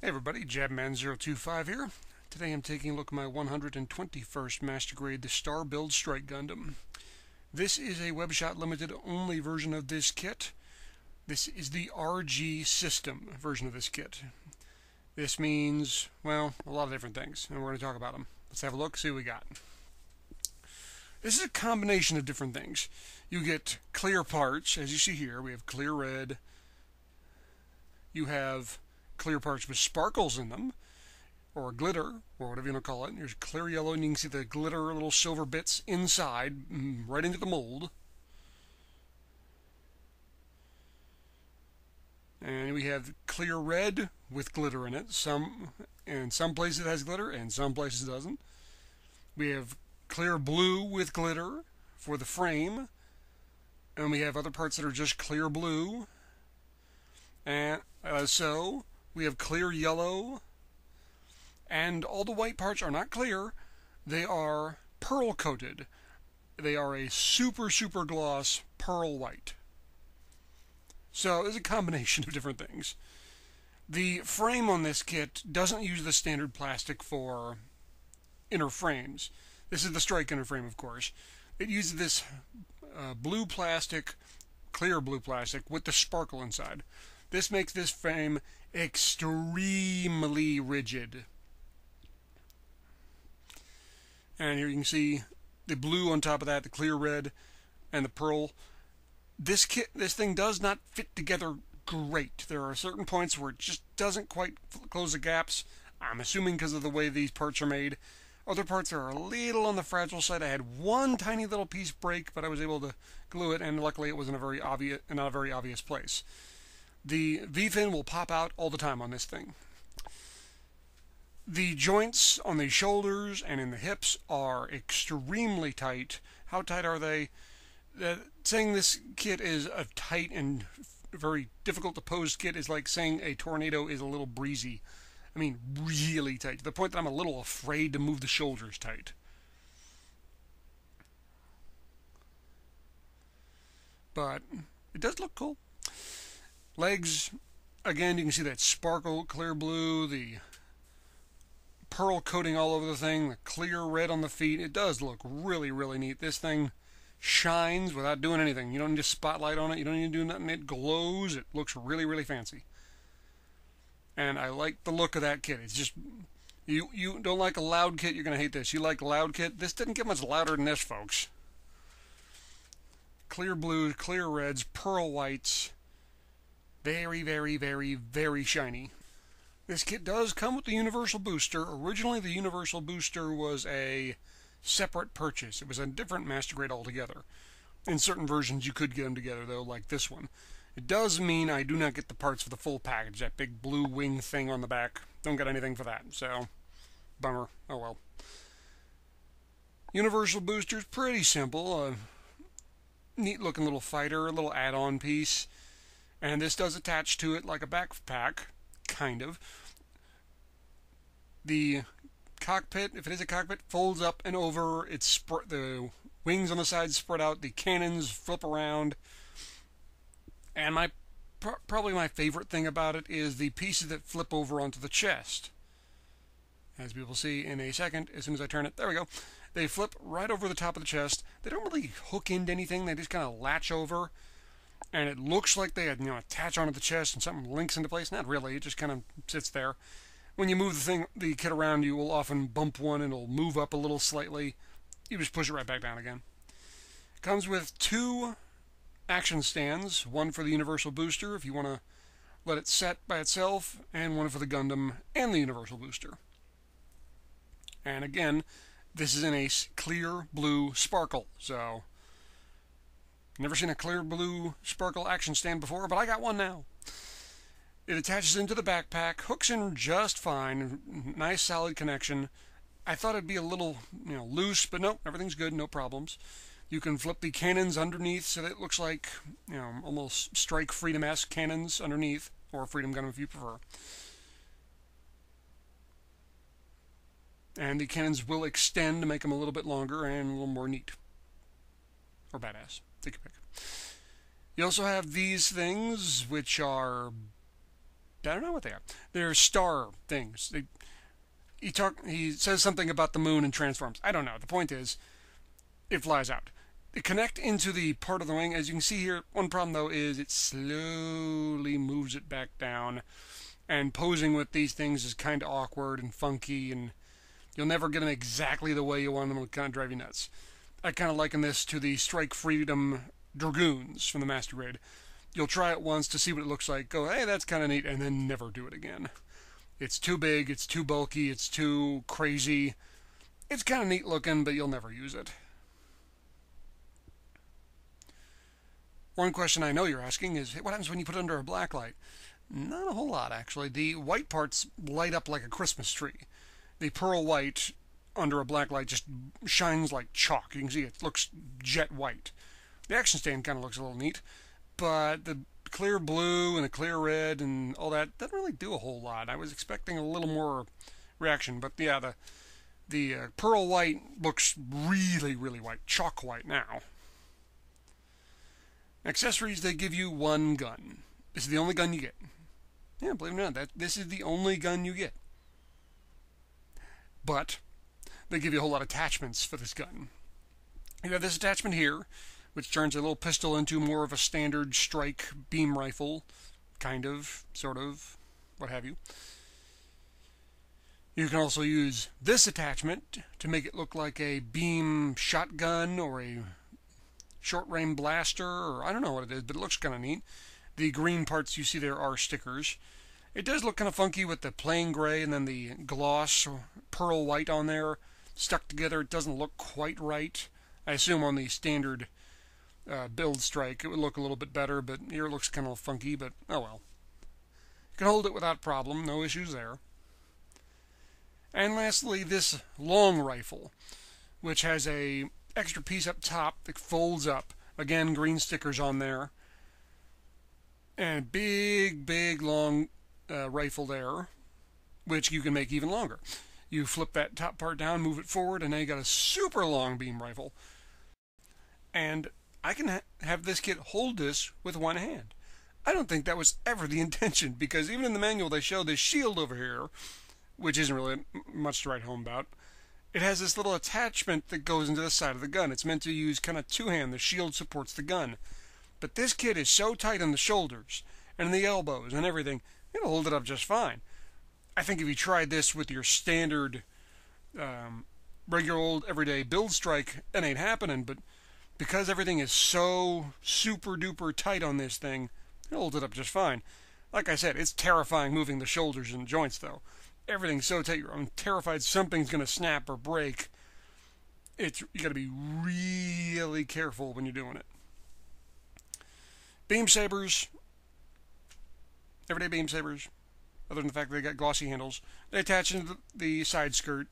Hey everybody, Jabman025 here. Today I'm taking a look at my 121st Master Grade, the Star Build Strike Gundam. This is a Webshot Limited only version of this kit. This is the RG system version of this kit. This means, well, a lot of different things, and we're going to talk about them. Let's have a look, see what we got. This is a combination of different things. You get clear parts, as you see here. We have clear red. You have clear parts with sparkles in them, or glitter, or whatever you want to call it. There's clear yellow, and you can see the glitter little silver bits inside, right into the mold. And we have clear red with glitter in it. In some places it has glitter, and some places it doesn't. We have clear blue with glitter for the frame, and we have other parts that are just clear blue. And so we have clear yellow, and all the white parts are not clear. They are pearl coated. They are a super gloss pearl white. So it's a combination of different things. The frame on this kit doesn't use the standard plastic for inner frames. This is the strike inner frame, of course. It uses this blue plastic, clear blue plastic, with the sparkle inside. This makes this frame extremely rigid. And here you can see the blue on top of that, the clear red, and the pearl. This thing does not fit together great. There are certain points where it just doesn't quite close the gaps. I'm assuming because of the way these parts are made. Other parts are a little on the fragile side. I had one tiny little piece break, but I was able to glue it, and luckily it was in not a very obvious place. The V-fin will pop out all the time on this thing. The joints on the shoulders and in the hips are extremely tight. How tight are they? Saying this kit is a tight and very difficult to pose kit is like saying a tornado is a little breezy. I mean, really tight, to the point that I'm a little afraid to move the shoulders tight. But it does look cool. Legs, again, you can see that sparkle clear blue, the pearl coating all over the thing, the clear red on the feet. It does look really neat. This thing shines without doing anything. You don't need a spotlight on it. You don't need to do nothing. It glows. It looks really fancy. And I like the look of that kit. It's just, you don't like a loud kit, you're going to hate this. You like a loud kit, this didn't get much louder than this, folks. Clear blues, clear reds, pearl whites. Very shiny. This kit does come with the Universal Booster. Originally, the Universal Booster was a separate purchase. It was a different Master Grade altogether. In certain versions, you could get them together, though, like this one. It does mean I do not get the parts for the full package. That big blue wing thing on the back. Don't get anything for that, so bummer. Oh well. Universal Booster's pretty simple. Neat looking little fighter, a little add-on piece. And this does attach to it like a backpack, kind of. The cockpit, if it is a cockpit, folds up and over. The wings on the sides spread out. The cannons flip around. And probably my favorite thing about it is the pieces that flip over onto the chest. As we will see in a second, as soon as I turn it, there we go. They flip right over the top of the chest. They don't really hook into anything. They just kind of latch over. And it looks like they attach onto the chest and something links into place. Not really, it just kind of sits there. When you move the kit around, you will often bump one and it'll move up a little slightly. You just push it right back down again. It comes with two action stands, one for the Universal Booster if you want to let it set by itself, and one for the Gundam and the Universal Booster. And again, this is in a clear blue sparkle, so never seen a clear blue sparkle action stand before, but I got one now. It attaches into the backpack, hooks in just fine, nice solid connection. I thought it'd be a little, loose, but nope, everything's good, no problems. You can flip the cannons underneath so that it looks like, almost Strike Freedom-esque cannons underneath, or Freedom Gundam if you prefer. And the cannons will extend to make them a little bit longer and a little more neat. Or badass. Take your pick. You also have these things, which are I don't know what they are. They're star things. He says something about the moon and transforms. I don't know. The point is, it flies out. They connect into the part of the wing. As you can see here, one problem though is it slowly moves it back down. And posing with these things is kind of awkward and funky, and you'll never get them exactly the way you want them. It'll kind of drive you nuts. I kind of liken this to the Strike Freedom Dragoons from the Master Grade. You'll try it once to see what it looks like, go, hey, that's kind of neat, and then never do it again. It's too big, it's too bulky, it's too crazy. It's kind of neat looking, but you'll never use it. One question I know you're asking is, hey, what happens when you put it under a black light? Not a whole lot, actually. The white parts light up like a Christmas tree. The pearl white under a black light just shines like chalk. You can see it looks jet white. The action stand kind of looks a little neat, but the clear blue and the clear red and all that doesn't really do a whole lot. I was expecting a little more reaction, but yeah, the pearl white looks really, really white, chalk white now. Accessories, they give you one gun. This is the only gun you get. Yeah, believe it or not, this is the only gun you get. But they give you a whole lot of attachments for this gun. You have this attachment here, which turns a little pistol into more of a standard strike beam rifle, kind of, sort of, what have you. You can also use this attachment to make it look like a beam shotgun or a short-range blaster, or I don't know what it is, but it looks kind of neat. The green parts you see there are stickers. It does look kind of funky with the plain gray and then the gloss pearl white on there stuck together. It doesn't look quite right. I assume on the standard build strike it would look a little bit better, but here it looks kind of funky, but oh well. You can hold it without problem, no issues there. And lastly, this long rifle, which has a extra piece up top that folds up. Again, green stickers on there. And big long rifle there, which you can make even longer. You flip that top part down, move it forward, and now you got a super long beam rifle. And I can have this kit hold this with one hand. I don't think that was ever the intention, because even in the manual they show this shield over here, which isn't really much to write home about. It has this little attachment that goes into the side of the gun. It's meant to use kind of two-hand. The shield supports the gun. But this kit is so tight on the shoulders and in the elbows and everything, it'll hold it up just fine. I think if you tried this with your standard, regular old everyday build strike, it ain't happening. But because everything is so super duper tight on this thing, it holds it up just fine. Like I said, it's terrifying moving the shoulders and joints though. Everything's so tight, I'm terrified something's going to snap or break. You got to be really careful when you're doing it. Beam sabers, everyday beam sabers, other than the fact that they got glossy handles, they attach into the side skirt.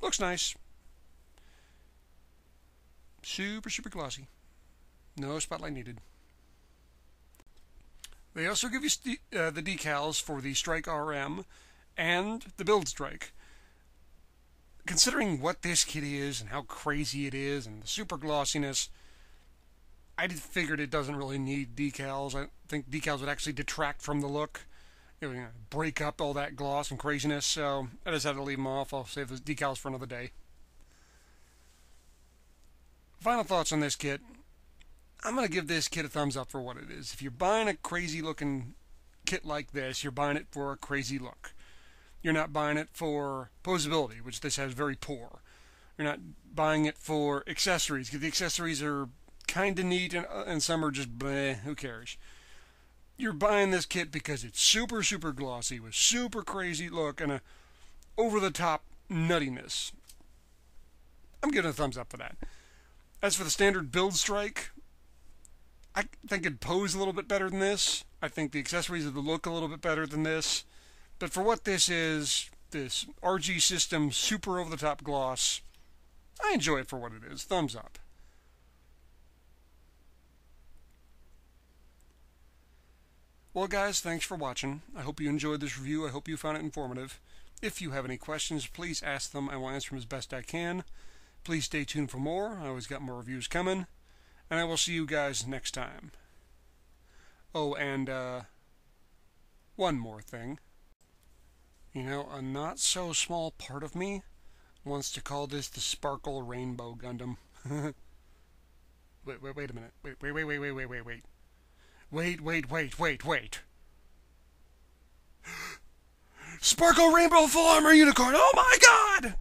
Looks nice. Super glossy. No spotlight needed. They also give you the decals for the Strike RM and the Build Strike. Considering what this kit is and how crazy it is and the super glossiness, I figured it doesn't really need decals. I think decals would actually detract from the look. It would break up all that gloss and craziness, so I decided to leave them off. I'll save the decals for another day. Final thoughts on this kit. I'm going to give this kit a thumbs up for what it is. If you're buying a crazy looking kit like this, you're buying it for a crazy look. You're not buying it for posability, which this has very poor. You're not buying it for accessories, because the accessories are kind of neat and some are just bleh, who cares. You're buying this kit because it's super glossy with super crazy look and a over-the-top nuttiness. I'm giving a thumbs up for that. As for the standard build strike, I think it'd pose a little bit better than this. I think the accessories would look a little bit better than this. But for what this is, this RG system super over-the-top gloss, I enjoy it for what it is. Thumbs up. Well guys, thanks for watching. I hope you enjoyed this review. I hope you found it informative. If you have any questions, please ask them. I will answer them as best I can. Please stay tuned for more. I always got more reviews coming. And I will see you guys next time. Oh, and one more thing. You know, a not so small part of me wants to call this the Sparkle Rainbow Gundam. Wait a minute. Wait. Sparkle Rainbow Full Armor Unicorn! Oh my god!